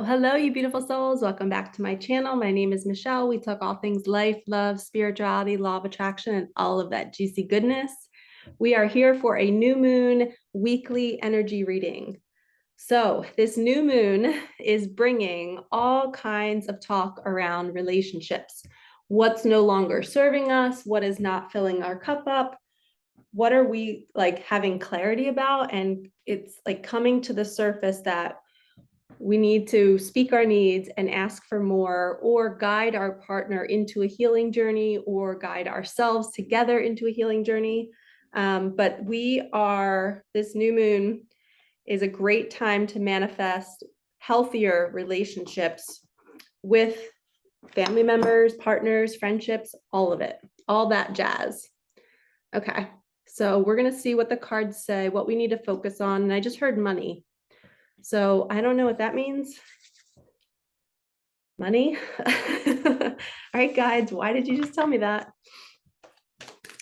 Hello, you beautiful souls. Welcome back to my channel. My name is Michelle. We talk all things life, love, spirituality, law of attraction, and all of that juicy goodness. We are here for a new moon weekly energy reading. So this new moon is bringing all kinds of talk around relationships. What's no longer serving us? What is not filling our cup up? What are we like having clarity about? And it's like coming to the surface that we need to speak our needs and ask for more, or guide our partner into a healing journey, or guide ourselves together into a healing journey. But this new moon is a great time to manifest healthier relationships with family members, partners, friendships, all of it, all that jazz. Okay, so we're going to see what the cards say, what we need to focus on. And I just heard money. So I don't know what that means. Money. All right, guides, why did you just tell me that?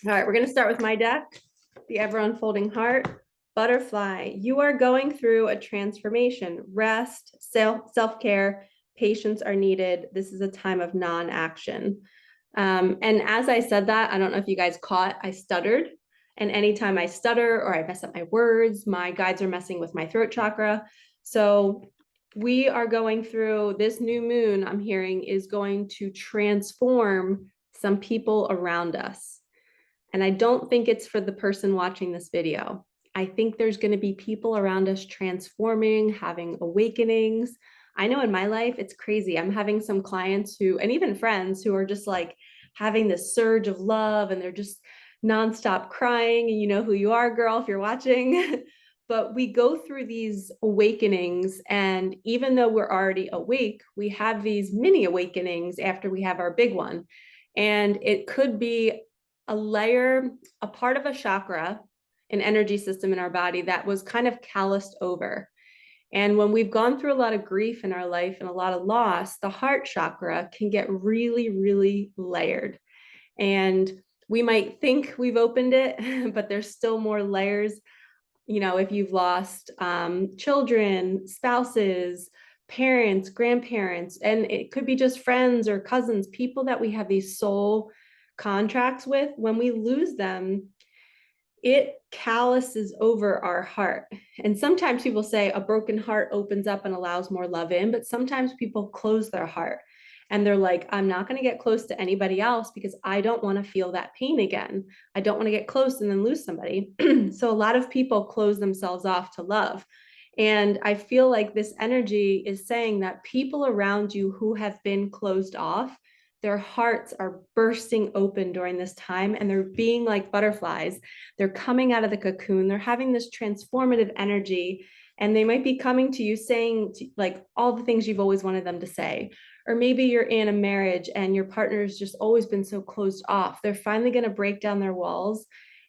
All right, we're going to start with my deck, the ever unfolding heart. Butterfly, you are going through a transformation. Rest, self-care, patience are needed. This is a time of non-action. And as I said that, I don't know if you guys caught, I stuttered. And anytime I stutter or I mess up my words, my guides are messing with my throat chakra. So we are going through this new moon, I'm hearing, is going to transform some people around us. And I don't think it's for the person watching this video. I think there's going to be people around us transforming, having awakenings. I know in my life, it's crazy. I'm having some clients who, and even friends who are just like having this surge of love, and they're just nonstop crying. And you know who you are, girl, if you're watching. But we go through these awakenings, and even though we're already awake, we have these mini awakenings after we have our big one. And it could be a layer, a part of a chakra, an energy system in our body that was kind of calloused over. And when we've gone through a lot of grief in our life and a lot of loss, the heart chakra can get really, really layered. And we might think we've opened it, but there's still more layers. You know, if you've lost children, spouses, parents, grandparents, and it could be just friends or cousins, people that we have these soul contracts with, when we lose them, it calluses over our heart. And sometimes people say a broken heart opens up and allows more love in, but sometimes people close their heart and they're like, I'm not going to get close to anybody else because I don't want to feel that pain again. I don't want to get close and then lose somebody. So a lot of people close themselves off to love. And I feel like this energy is saying that people around you who have been closed off, their hearts are bursting open during this time, and they're being like butterflies. They're coming out of the cocoon. They're having this transformative energy, and they might be coming to you saying like all the things you've always wanted them to say. Or maybe you're in a marriage and your partner's just always been so closed off. They're finally going to break down their walls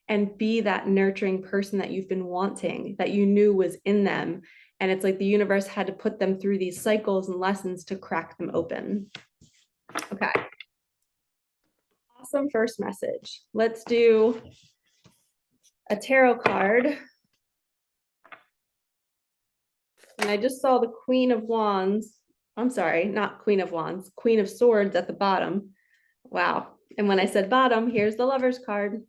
and be that nurturing person that you've been wanting, that you knew was in them. And it's like the universe had to put them through these cycles and lessons to crack them open. Okay. Awesome first message. Let's do a tarot card. And I just saw the Queen of Wands. I'm sorry, not Queen of Wands, Queen of Swords at the bottom. Wow. And when I said bottom, here's the Lover's card.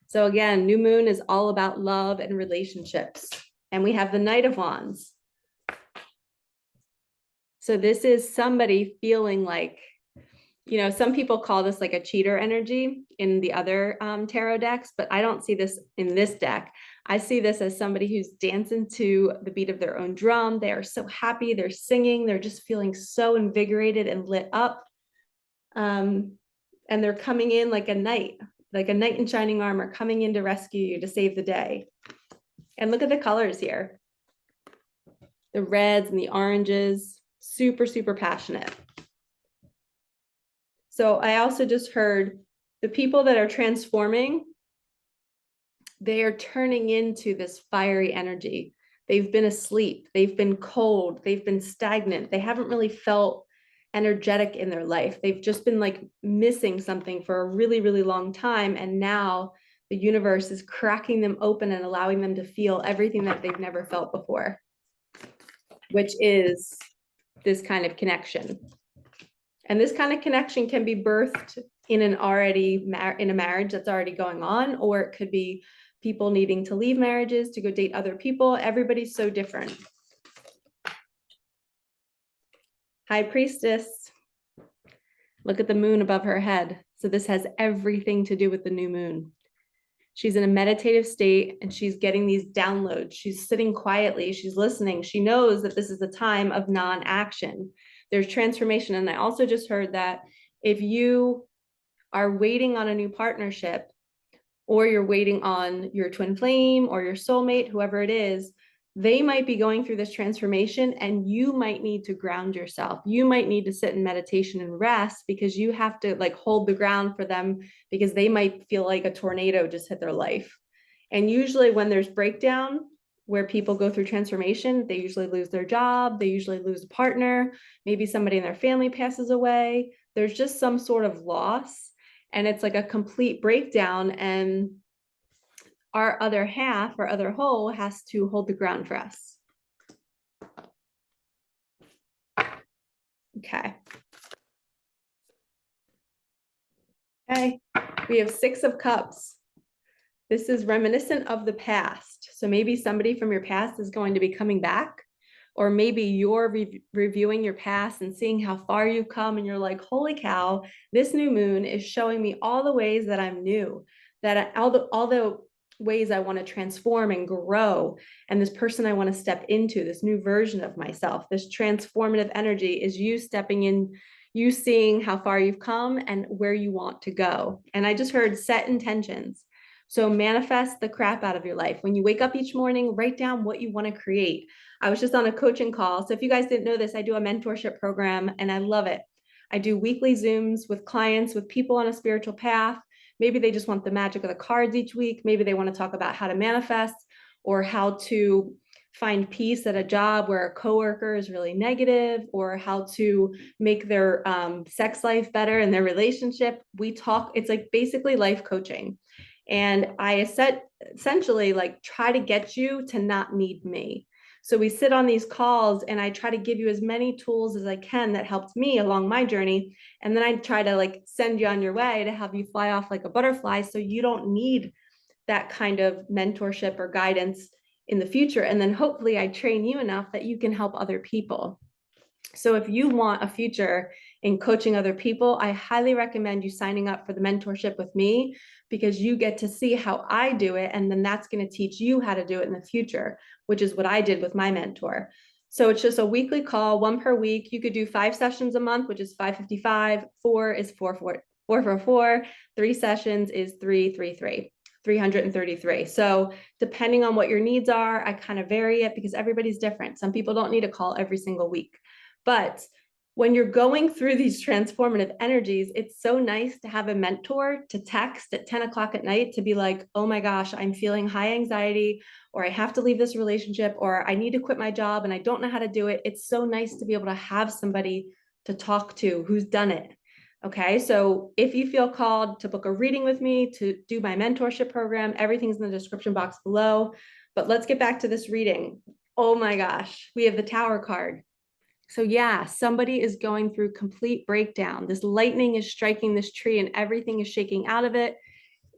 So again, new moon is all about love and relationships. And we have the Knight of Wands. So this is somebody feeling like, you know, some people call this like a cheater energy in the other tarot decks, but I don't see this in this deck. I see this as somebody who's dancing to the beat of their own drum. They are so happy, they're singing, they're just feeling so invigorated and lit up. And they're coming in like a knight in shining armor, coming in to rescue you, to save the day. And look at the colors here. The reds and the oranges, super, super passionate. So I also just heard the people that are transforming, they are turning into this fiery energy. They've been asleep, they've been cold, they've been stagnant. They haven't really felt energetic in their life. They've just been like missing something for a really, really long time. And now the universe is cracking them open and allowing them to feel everything that they've never felt before, which is this kind of connection. And this kind of connection can be birthed in in a marriage that's already going on, or it could be people needing to leave marriages to go date other people. Everybody's so different. High Priestess. Look at the moon above her head. So this has everything to do with the new moon. She's in a meditative state and she's getting these downloads. She's sitting quietly. She's listening. She knows that this is a time of non-action. There's transformation. And I also just heard that if you are waiting on a new partnership, or you're waiting on your twin flame or your soulmate, whoever it is, they might be going through this transformation and you might need to ground yourself. You might need to sit in meditation and rest because you have to like hold the ground for them, because they might feel like a tornado just hit their life. And usually when there's breakdown, where people go through transformation, they usually lose their job, they usually lose a partner, maybe somebody in their family passes away. There's just some sort of loss, and it's like a complete breakdown, and our other half, our other whole, has to hold the ground for us. Okay. Okay, we have 6 of Cups. This is reminiscent of the past. So maybe somebody from your past is going to be coming back, or maybe you're reviewing your past and seeing how far you've come, and you're like, holy cow, this new moon is showing me all the ways that I'm new, that all the ways I want to transform and grow, and this person I want to step into, this new version of myself. This transformative energy is you stepping in, you seeing how far you've come and where you want to go. And I just heard set intentions. So manifest the crap out of your life. When you wake up each morning, write down what you want to create. I was just on a coaching call. So if you guys didn't know this, I do a mentorship program and I love it. I do weekly Zooms with clients, with people on a spiritual path. Maybe they just want the magic of the cards each week. Maybe they want to talk about how to manifest, or how to find peace at a job where a coworker is really negative, or how to make their sex life better in their relationship. We talk, it's like basically life coaching. And I essentially like try to get you to not need me. So we sit on these calls and I try to give you as many tools as I can that helped me along my journey. And then I try to like send you on your way to have you fly off like a butterfly, so you don't need that kind of mentorship or guidance in the future. And then hopefully I train you enough that you can help other people. So if you want a future in coaching other people, I highly recommend you signing up for the mentorship with me, because you get to see how I do it. And then that's going to teach you how to do it in the future, which is what I did with my mentor. So it's just a weekly call, 1 per week. You could do 5 sessions a month, which is $555. 4 is 444. 3 sessions is 333. 333. So depending on what your needs are, I kind of vary it because everybody's different. Some people don't need a call every single week. But when you're going through these transformative energies, it's so nice to have a mentor to text at 10 o'clock at night to be like, oh my gosh, I'm feeling high anxiety, or I have to leave this relationship, or I need to quit my job and I don't know how to do it. It's so nice to be able to have somebody to talk to who's done it. Okay, so if you feel called to book a reading with me, to do my mentorship program, everything's in the description box below. But let's get back to this reading. Oh my gosh, we have the Tower card. So yeah, somebody is going through complete breakdown. This lightning is striking this tree and everything is shaking out of it.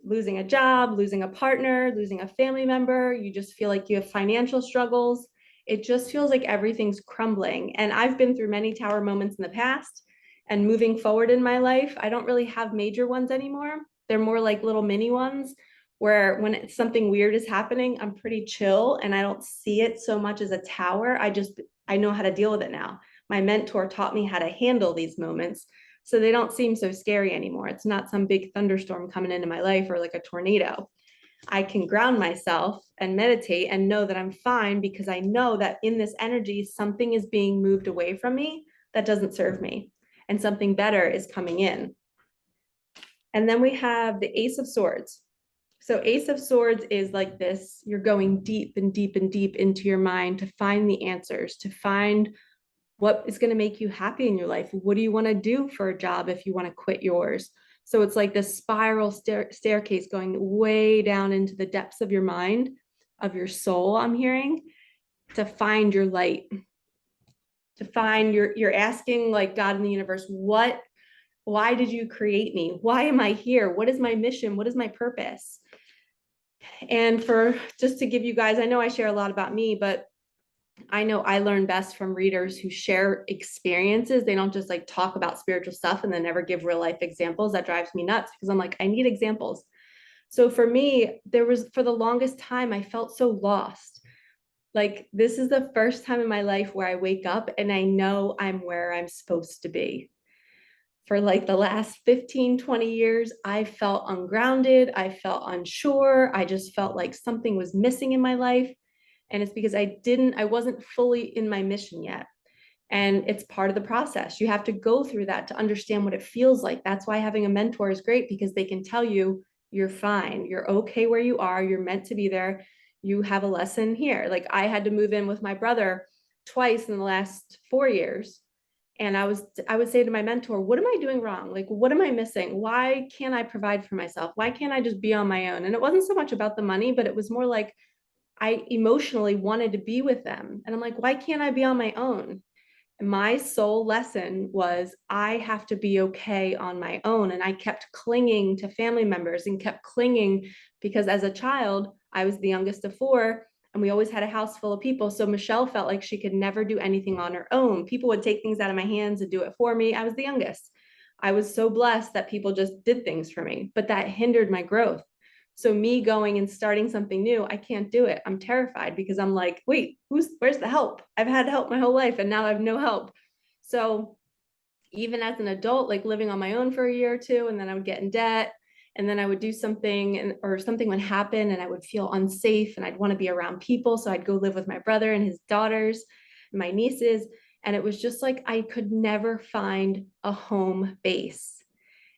Losing a job, losing a partner, losing a family member. You just feel like you have financial struggles. It just feels like everything's crumbling. And I've been through many Tower moments in the past. And moving forward in my life, I don't really have major ones anymore. They're more like little mini ones, where when something weird is happening, I'm pretty chill and I don't see it so much as a tower. I know how to deal with it now. My mentor taught me how to handle these moments, so they don't seem so scary anymore. It's not some big thunderstorm coming into my life or like a tornado. I can ground myself and meditate and know that I'm fine, because I know that in this energy, something is being moved away from me that doesn't serve me, and something better is coming in. And then we have the Ace of Swords. So Ace of Swords is like this, you're going deep and deep and deep into your mind to find the answers, to find what is going to make you happy in your life. What do you want to do for a job if you want to quit yours? So it's like this spiral staircase going way down into the depths of your mind, of your soul, I'm hearing, to find your light, to find you're asking like God in the universe, why did you create me? Why am I here? What is my mission? What is my purpose? And for just to give you guys, I know I share a lot about me, but I know I learn best from readers who share experiences. They don't just like talk about spiritual stuff and then never give real life examples. That drives me nuts because I'm like, I need examples. So for me, for the longest time, I felt so lost. Like, this is the first time in my life where I wake up and I know I'm where I'm supposed to be. For like the last 15, 20 years, I felt ungrounded. I felt unsure. I just felt like something was missing in my life. And it's because I wasn't fully in my mission yet. And it's part of the process. You have to go through that to understand what it feels like. That's why having a mentor is great, because they can tell you you're fine. You're okay where you are. You're meant to be there. You have a lesson here. Like, I had to move in with my brother twice in the last 4 years. And I would say to my mentor, what am I doing wrong? Like, what am I missing? Why can't I provide for myself? Why can't I just be on my own? And it wasn't so much about the money, but it was more like I emotionally wanted to be with them. And I'm like, why can't I be on my own? My sole lesson was I have to be okay on my own. And I kept clinging to family members and kept clinging because as a child, I was the youngest of four and we always had a house full of people. So Michelle felt like she could never do anything on her own. People would take things out of my hands and do it for me. I was the youngest. I was so blessed that people just did things for me, but that hindered my growth. So me going and starting something new, I can't do it. I'm terrified because I'm like, wait, where's the help? I've had help my whole life and now I have no help. So even as an adult, like living on my own for a year or two, and then I would get in debt, and then I would do something or something would happen and I would feel unsafe and I'd want to be around people. So I'd go live with my brother and his daughters and my nieces. And it was just like I could never find a home base.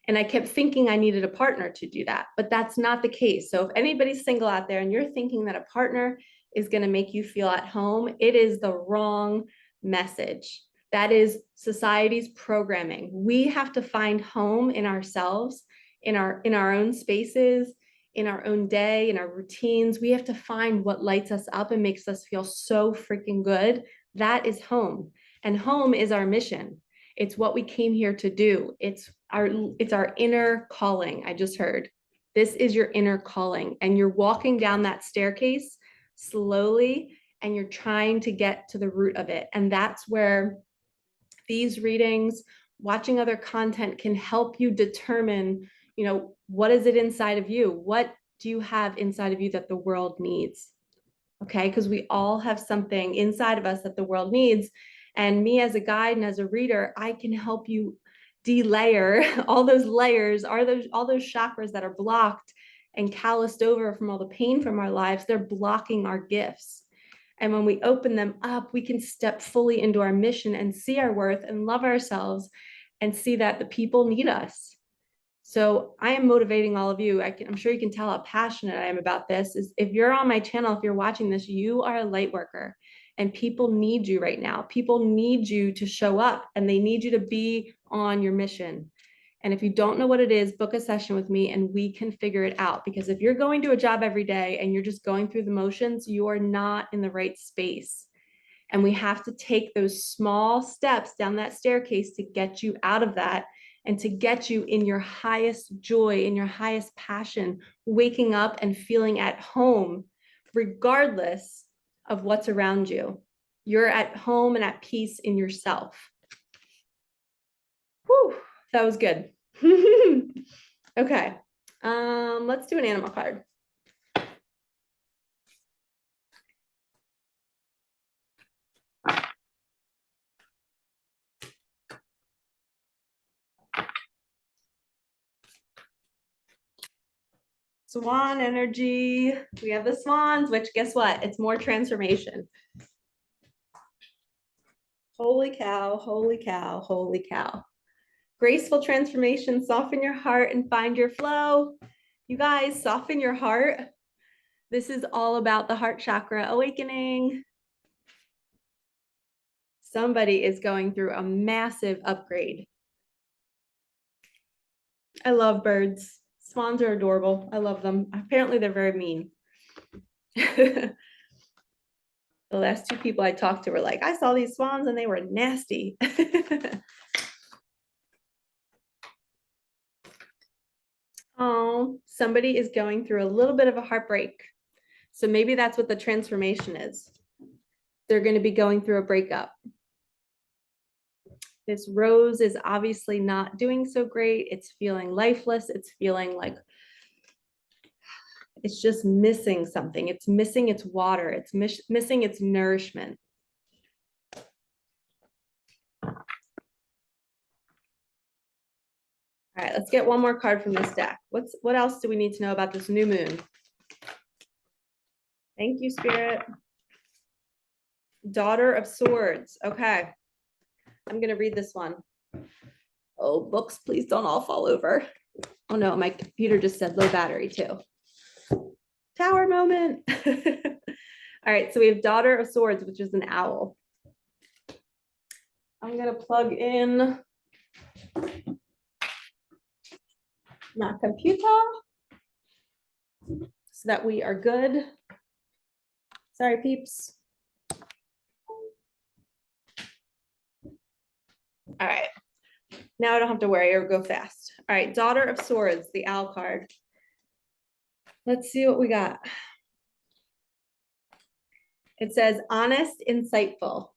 And I kept thinking I needed a partner to do that, but that's not the case. So if anybody's single out there and you're thinking that a partner is going to make you feel at home, it is the wrong message. That is society's programming. We have to find home in ourselves, in our own spaces, in our own day, in our routines. We have to find what lights us up and makes us feel so freaking good. That is home. And home is our mission. It's what we came here to do. It's our inner calling. I just heard. This is your inner calling. And you're walking down that staircase slowly and you're trying to get to the root of it. And that's where these readings, watching other content can help you determine, what is it inside of you? What do you have inside of you that the world needs? Okay, because we all have something inside of us that the world needs. And me as a guide and as a reader, I can help you delayer all those layers, all those chakras that are blocked and calloused over from all the pain from our lives. They're blocking our gifts. And when we open them up, we can step fully into our mission and see our worth and love ourselves and see that the people need us. So I am motivating all of you. I'm sure you can tell how passionate I am about this. Is if you're on my channel, if you're watching this, you are a light worker and people need you right now. People need you to show up and they need you to be on your mission. And if you don't know what it is, book a session with me and we can figure it out. Because if you're going to a job every day and you're just going through the motions, you are not in the right space. And we have to take those small steps down that staircase to get you out of that and to get you in your highest joy, in your highest passion, waking up and feeling at home, regardless of what's around you. You're at home and at peace in yourself. Whew, that was good. Okay, let's do an animal card. Swan energy. We have the swans, which guess what? It's more transformation. Holy cow, holy cow, holy cow. Graceful transformation, soften your heart and find your flow. You guys, soften your heart. This is all about the heart chakra awakening. Somebody is going through a massive upgrade. I love birds. Swans are adorable. I love them. Apparently they're very mean. The last two people I talked to were like, I saw these swans and they were nasty. Oh, somebody is going through a little bit of a heartbreak. So maybe that's what the transformation is. They're going to be going through a breakup. This rose is obviously not doing so great. It's feeling lifeless. It's feeling like it's just missing something. It's missing its water. It's missing its nourishment. All right, let's get one more card from this deck. What else do we need to know about this new moon? Thank you, Spirit. Daughter of Swords. Okay. I'm going to read this one. Oh, books, please don't all fall over. Oh no, my computer just said low battery too. Tower moment. All right, so we have Daughter of Swords, which is an owl. I'm going to plug in my computer so that we are good. Sorry, peeps. All right. Now I don't have to worry or go fast. All right, Daughter of Swords, the owl card. Let's see what we got. It says, honest, insightful.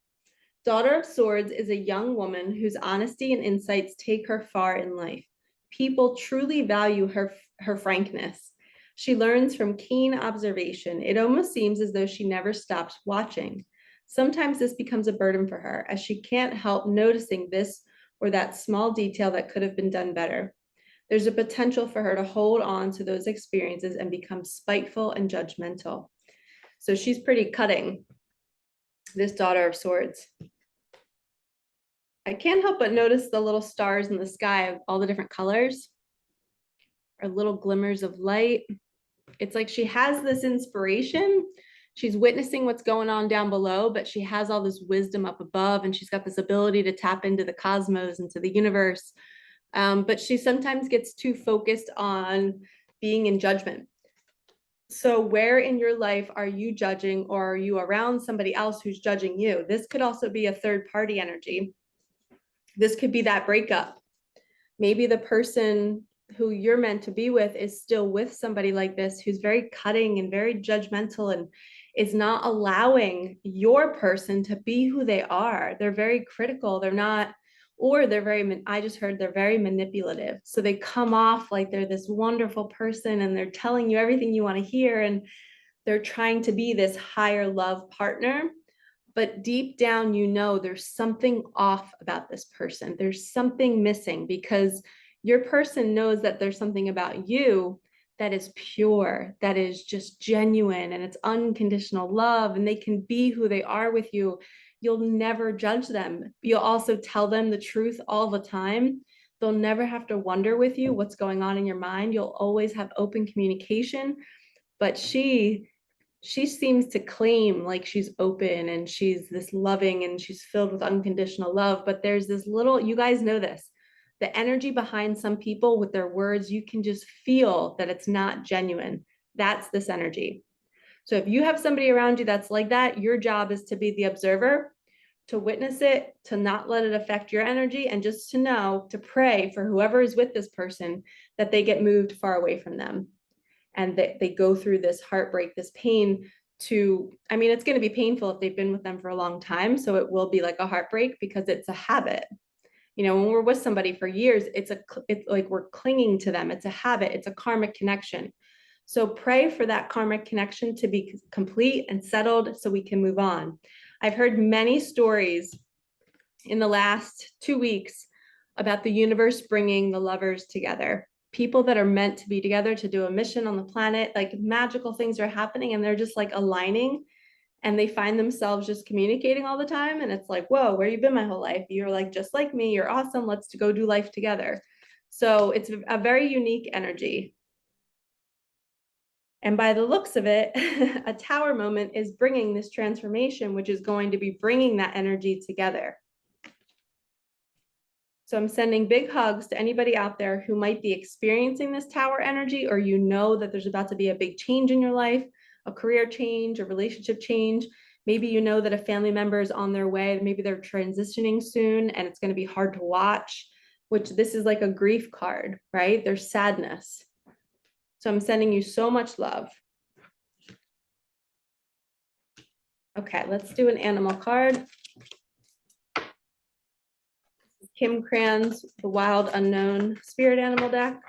Daughter of Swords is a young woman whose honesty and insights take her far in life. People truly value her frankness. She learns from keen observation. It almost seems as though she never stops watching. Sometimes this becomes a burden for her, as she can't help noticing this or that small detail that could have been done better. There's a potential for her to hold on to those experiences and become spiteful and judgmental. So she's pretty cutting, this Daughter of Swords. I can't help but notice the little stars in the sky of all the different colors, or little glimmers of light. It's like she has this inspiration. She's witnessing what's going on down below, but she has all this wisdom up above, and she's got this ability to tap into the cosmos, into the universe. But she sometimes gets too focused on being in judgment. So where in your life are you judging, or are you around somebody else who's judging you? This could also be a third party energy. This could be that breakup. Maybe the person who you're meant to be with is still with somebody like this, who's very cutting and very judgmental and is not allowing your person to be who they are. They're very critical. They're not, or they're very, I just heard they're very manipulative. So they come off like they're this wonderful person and they're telling you everything you want to hear. And they're trying to be this higher love partner. But deep down, you know, there's something off about this person. There's something missing, because your person knows that there's something about you that is pure, that is just genuine, and it's unconditional love, and they can be who they are with you. You'll never judge them. You'll also tell them the truth all the time. They'll never have to wonder with you what's going on in your mind. You'll always have open communication. But she seems to claim like she's open and she's this loving and she's filled with unconditional love. But there's this little, you guys know this, the energy behind some people with their words, you can just feel that it's not genuine. That's this energy. So if you have somebody around you that's like that, your job is to be the observer, to witness it, to not let it affect your energy, and just to know, to pray for whoever is with this person, that they get moved far away from them. And that they go through this heartbreak, this pain I mean, it's going to be painful if they've been with them for a long time. So it will be like a heartbreak, because it's a habit. You know, when we're with somebody for years, it's like we're clinging to them. It's a habit. It's a karmic connection. So pray for that karmic connection to be complete and settled so we can move on. I've heard many stories in the last 2 weeks about the universe bringing the lovers together. People that are meant to be together to do a mission on the planet, like magical things are happening and they're just like aligning, and they find themselves just communicating all the time. And it's like, whoa, where you been my whole life? You're like, just like me, you're awesome. Let's go do life together. So it's a very unique energy. And by the looks of it, a tower moment is bringing this transformation, which is going to be bringing that energy together. So I'm sending big hugs to anybody out there who might be experiencing this tower energy, or you know that there's about to be a big change in your life, a career change, a relationship change. Maybe you know that a family member is on their way, maybe they're transitioning soon and it's going to be hard to watch, which this is like a grief card, right? There's sadness. So I'm sending you so much love. Okay, let's do an animal card. Kim Cran's The Wild Unknown Spirit Animal deck.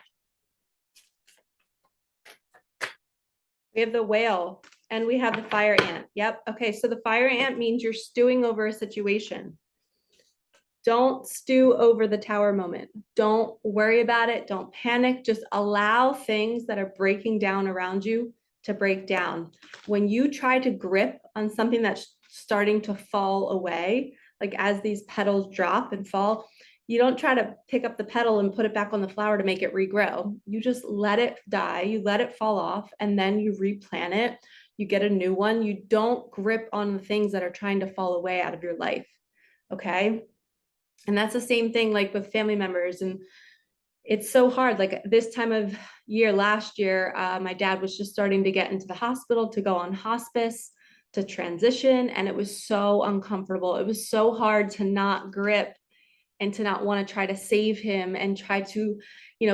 We have the whale and we have the fire ant. Yep. Okay, so the fire ant means you're stewing over a situation. Don't stew over the tower moment. Don't worry about it. Don't panic. Just allow things that are breaking down around you to break down. When you try to grip on something that's starting to fall away, like as these petals drop and fall, you don't try to pick up the petal and put it back on the flower to make it regrow. You just let it die. You let it fall off and then you replant it. You get a new one. You don't grip on the things that are trying to fall away out of your life. Okay. And that's the same thing like with family members. And it's so hard. Like this time of year, last year, my dad was just starting to get into the hospital to go on hospice, to transition. And it was so uncomfortable. It was so hard to not grip and to not want to try to save him and try to,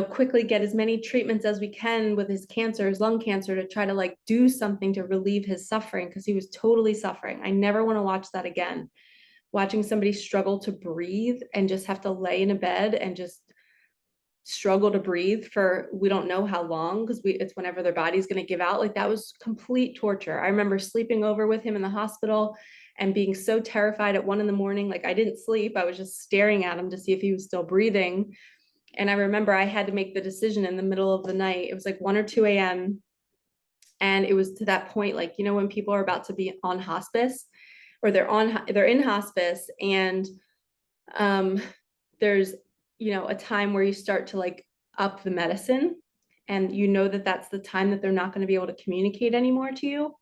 quickly get as many treatments as we can with his cancer, his lung cancer, to try to like do something to relieve his suffering because he was totally suffering. I never want to watch that again. Watching somebody struggle to breathe and just have to lay in a bed and just struggle to breathe for we don't know how long because it's whenever their body's going to give out. Like that was complete torture. I remember sleeping over with him in the hospital and being so terrified at 1 a.m. Like I didn't sleep. I was just staring at him to see if he was still breathing. And I remember I had to make the decision in the middle of the night. It was like 1 or 2 a.m. And it was to that point, like, when people are about to be on hospice or they're in hospice and there's a time where you start to like up the medicine and that's the time that they're not going to be able to communicate anymore to you.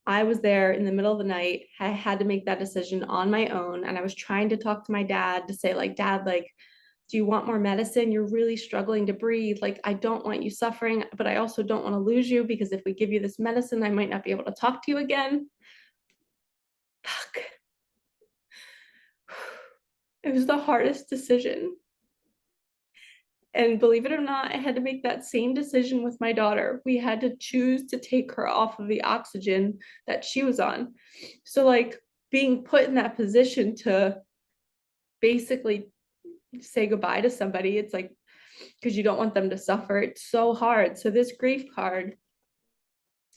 I was there in the middle of the night. I had to make that decision on my own and I was trying to talk to my dad to say like, Dad, like, do you want more medicine? You're really struggling to breathe. Like, I don't want you suffering, but I also don't want to lose you because if we give you this medicine, I might not be able to talk to you again. Fuck. It was the hardest decision. And believe it or not, I had to make that same decision with my daughter. We had to choose to take her off of the oxygen that she was on. So like being put in that position to basically say goodbye to somebody, it's like, because you don't want them to suffer. It's so hard. So this grief card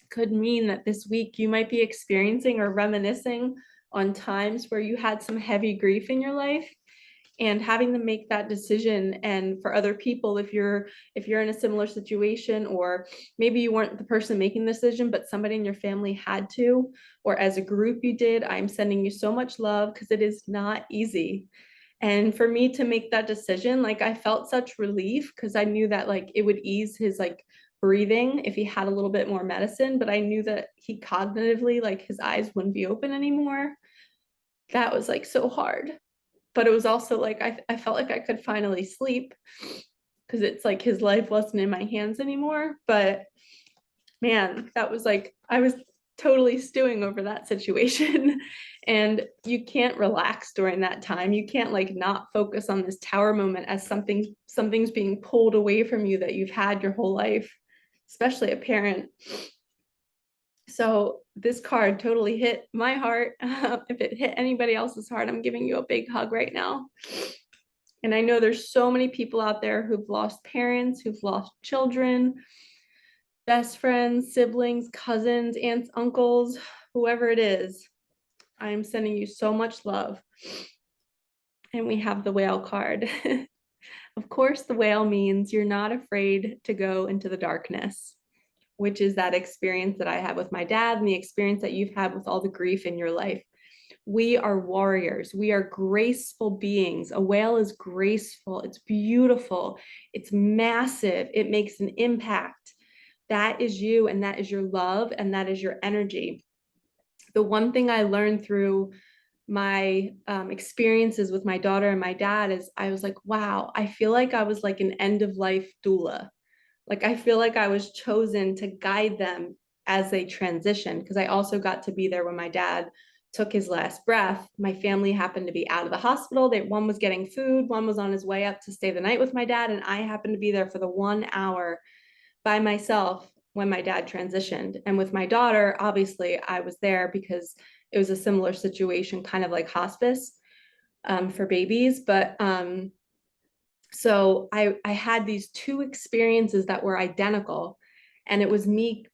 could mean that this week you might be experiencing or reminiscing on times where you had some heavy grief in your life and having to make that decision. And for other people, if you're in a similar situation, or maybe you weren't the person making the decision, but somebody in your family had to, or as a group you did, I'm sending you so much love because it is not easy. And for me to make that decision, like I felt such relief because I knew that like it would ease his like breathing if he had a little bit more medicine, but I knew that he cognitively, like his eyes wouldn't be open anymore. That was like so hard. But it was also like I felt like I could finally sleep because it's like his life wasn't in my hands anymore. But man, that was like I was totally stewing over that situation. And you can't relax during that time. You can't like not focus on this tower moment as something's being pulled away from you that you've had your whole life, especially a parent. So this card totally hit my heart. If it hit anybody else's heart, I'm giving you a big hug right now. And I know there's so many people out there who've lost parents, who've lost children, best friends, siblings, cousins, aunts, uncles, whoever it is. I'm sending you so much love. And we have the whale card. Of course, the whale means you're not afraid to go into the darkness, which is that experience that I had with my dad and the experience that you've had with all the grief in your life. We are warriors. We are graceful beings. A whale is graceful. It's beautiful. It's massive. It makes an impact. That is you, and that is your love, and that is your energy. The one thing I learned through my experiences with my daughter and my dad is I was like, wow, I feel like I was like an end of life doula. Like, I feel like I was chosen to guide them as they transition, because I also got to be there when my dad took his last breath, my family happened to be out of the hospital. One was getting food, one was on his way up to stay the night with my dad, and I happened to be there for the 1 hour by myself when my dad transitioned. And with my daughter, obviously, I was there because it was a similar situation, kind of like hospice for babies. But so I had these two experiences that were identical, and it was me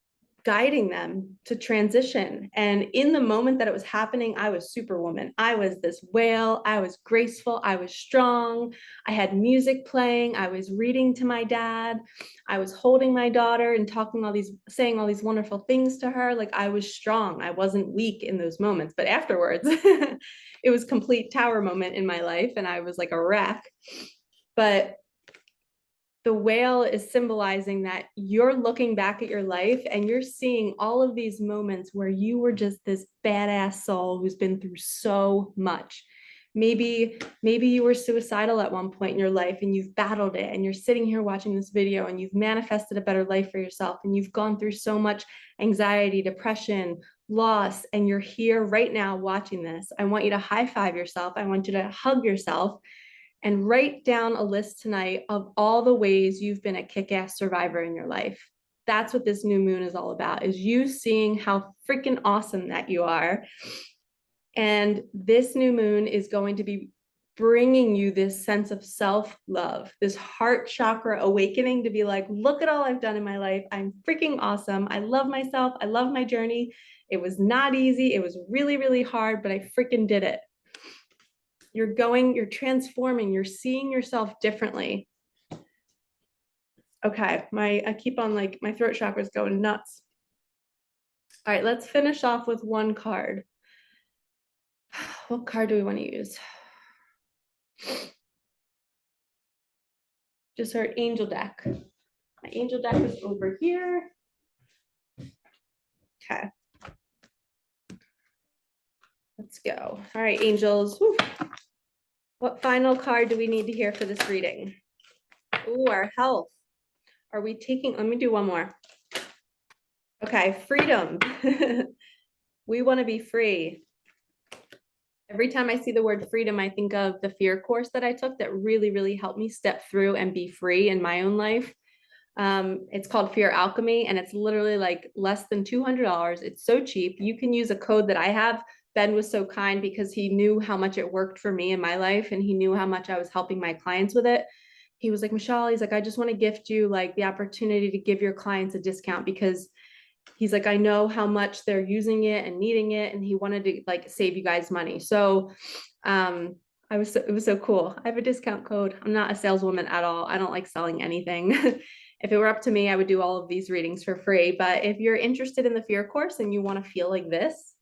guiding them to transition. And in the moment that it was happening, I was superwoman. I was this whale. I was graceful. I was strong. I had music playing. I was reading to my dad. I was holding my daughter and saying all these wonderful things to her. Like, I was strong. I wasn't weak in those moments. But afterwards, it was complete tower moment in my life, and I was like a wreck. But the whale is symbolizing that you're looking back at your life and you're seeing all of these moments where you were just this badass soul who's been through so much. Maybe you were suicidal at one point in your life and you've battled it, and you're sitting here watching this video and you've manifested a better life for yourself, and you've gone through so much anxiety, depression, loss, and you're here right now watching this. I want you to high five yourself. I want you to hug yourself and write down a list tonight of all the ways you've been a kick-ass survivor in your life. That's what this new moon is all about, is you seeing how freaking awesome that you are. And this new moon is going to be bringing you this sense of self-love, this heart chakra awakening to be like, look at all I've done in my life. I'm freaking awesome. I love myself. I love my journey. It was not easy. It was really, really hard, but I freaking did it. You're transforming, you're seeing yourself differently. Okay, I keep on, like, my throat chakra is going nuts. All right, let's finish off with one card. What card do we want to use? Just our angel deck. My angel deck is over here. Okay. Let's go. All right, angels. Whew. What final card do we need to hear for this reading? Ooh, our health. Are we taking, let me do one more. Okay, freedom. We want to be free. Every time I see the word freedom, I think of the fear course that I took that really, really helped me step through and be free in my own life. It's called Fear Alchemy, and it's literally like less than $200. It's so cheap. You can use a code that I have. Ben was so kind because he knew how much it worked for me in my life, and he knew how much I was helping my clients with it. He was like, Michelle, he's like, I just want to gift you like the opportunity to give your clients a discount, because he's like, I know how much they're using it and needing it, and he wanted to like save you guys money. So it was so cool. I have a discount code. I'm not a saleswoman at all. I don't like selling anything. If it were up to me, I would do all of these readings for free. But if you're interested in the fear course and you want to feel like this,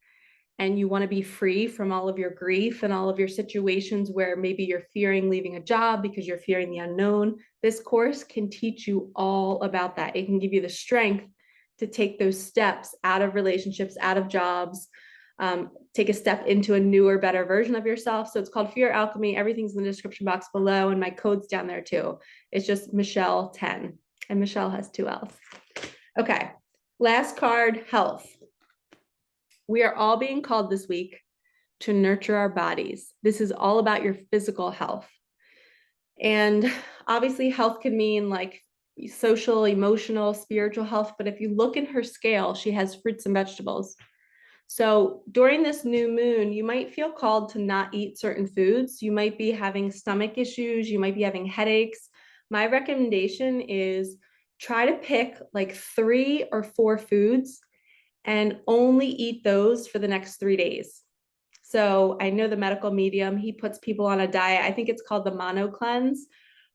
and you want to be free from all of your grief and all of your situations where maybe you're fearing leaving a job because you're fearing the unknown, this course can teach you all about that. It can give you the strength to take those steps out of relationships, out of jobs, take a step into a newer, better version of yourself. So it's called Fear Alchemy. Everything's in the description box below, and my code's down there too. It's just Michelle 10, and Michelle has 2 L's. Okay, last card, health. We are all being called this week to nurture our bodies. This is all about your physical health. And obviously health can mean like social, emotional, spiritual health. But if you look in her scale, she has fruits and vegetables. So during this new moon, you might feel called to not eat certain foods. You might be having stomach issues. You might be having headaches. My recommendation is try to pick like 3 or 4 foods and only eat those for the next 3 days. So I know the medical medium, he puts people on a diet. I think it's called the mono cleanse,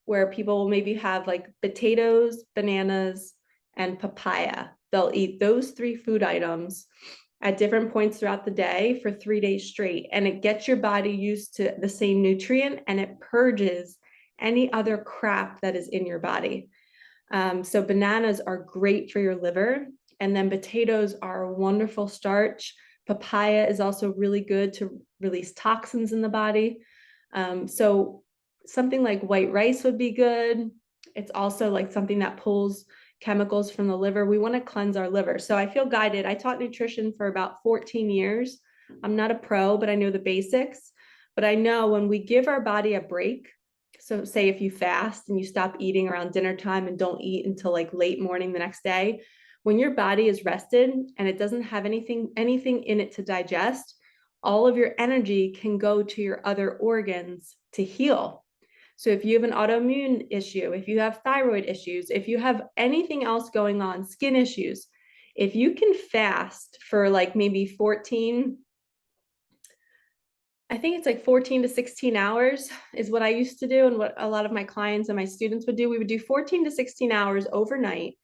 where people will maybe have like potatoes, bananas, and papaya. They'll eat those 3 food items at different points throughout the day for 3 days straight. And it gets your body used to the same nutrient, and it purges any other crap that is in your body. So bananas are great for your liver. And then potatoes are a wonderful starch. Papaya is also really good to release toxins in the body. So something like white rice would be good. It's also like something that pulls chemicals from the liver. We want to cleanse our liver. So I feel guided. I taught nutrition for about 14 years I'm not a pro, but I know the basics. But I know when we give our body a break, so say if you fast and you stop eating around dinner time and don't eat until like late morning the next day, when your body is rested and it doesn't have anything in it to digest, all of your energy can go to your other organs to heal. So if you have an autoimmune issue, if you have thyroid issues, if you have anything else going on, skin issues, if you can fast for like maybe 14, I think it's like 14 to 16 hours is what I used to do and what a lot of my clients and my students would do. We would do 14 to 16 hours overnight.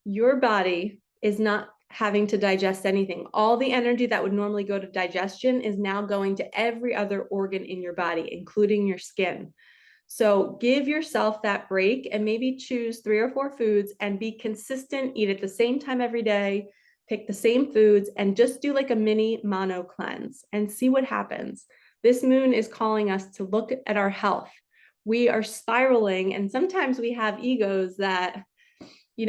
Your body is not having to digest anything. All the energy that would normally go to digestion is now going to every other organ in your body, including your skin. So give yourself that break and maybe choose 3 or 4 foods and be consistent, eat at the same time every day, pick the same foods, and just do like a mini mono cleanse and see what happens. This moon is calling us to look at our health. We are spiraling, and sometimes we have egos that,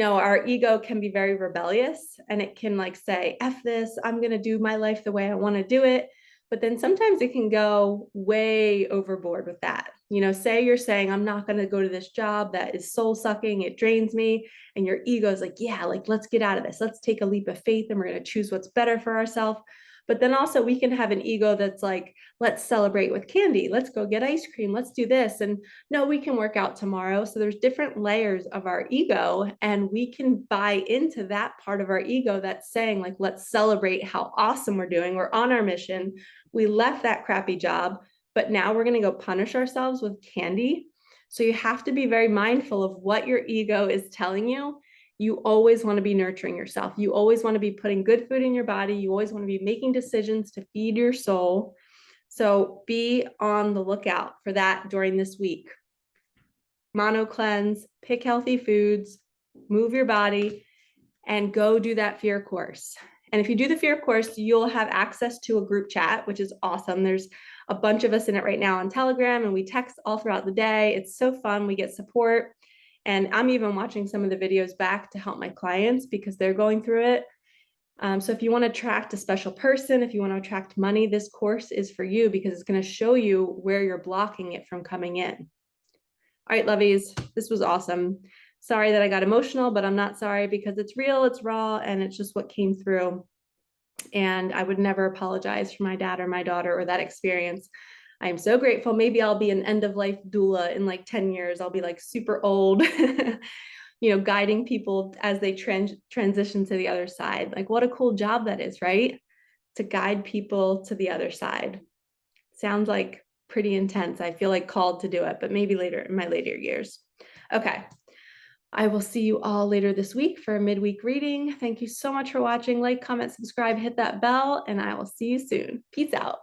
our ego can be very rebellious and it can like say, F this, I'm going to do my life the way I want to do it. But then sometimes it can go way overboard with that. Say you're saying, I'm not going to go to this job that is soul sucking, it drains me. And your ego is like, yeah, like, let's get out of this. Let's take a leap of faith and we're going to choose what's better for ourselves. But then also we can have an ego that's like, let's celebrate with candy. Let's go get ice cream. Let's do this. And no, we can work out tomorrow. So there's different layers of our ego, and we can buy into that part of our ego that's saying like, let's celebrate how awesome we're doing. We're on our mission. We left that crappy job, but now we're going to go punish ourselves with candy. So you have to be very mindful of what your ego is telling you. You always want to be nurturing yourself. You always want to be putting good food in your body. You always want to be making decisions to feed your soul. So be on the lookout for that during this week. Mono cleanse, pick healthy foods, move your body, and go do that fear course. And if you do the fear course, you'll have access to a group chat, which is awesome. There's a bunch of us in it right now on Telegram, and we text all throughout the day. It's so fun. We get support. And I'm even watching some of the videos back to help my clients because they're going through it. So if you want to attract a special person, if you want to attract money, this course is for you because it's going to show you where you're blocking it from coming in. All right, lovies, this was awesome. Sorry that I got emotional, but I'm not sorry because it's real, it's raw, and it's just what came through. And I would never apologize for my dad or my daughter or that experience. I am so grateful. Maybe I'll be an end of life doula in like 10 years. I'll be like super old, guiding people as they transition to the other side. Like what a cool job that is, right? To guide people to the other side. Sounds like pretty intense. I feel like called to do it, but maybe later in my later years. Okay. I will see you all later this week for a midweek reading. Thank you so much for watching. Like, comment, subscribe, hit that bell, and I will see you soon. Peace out.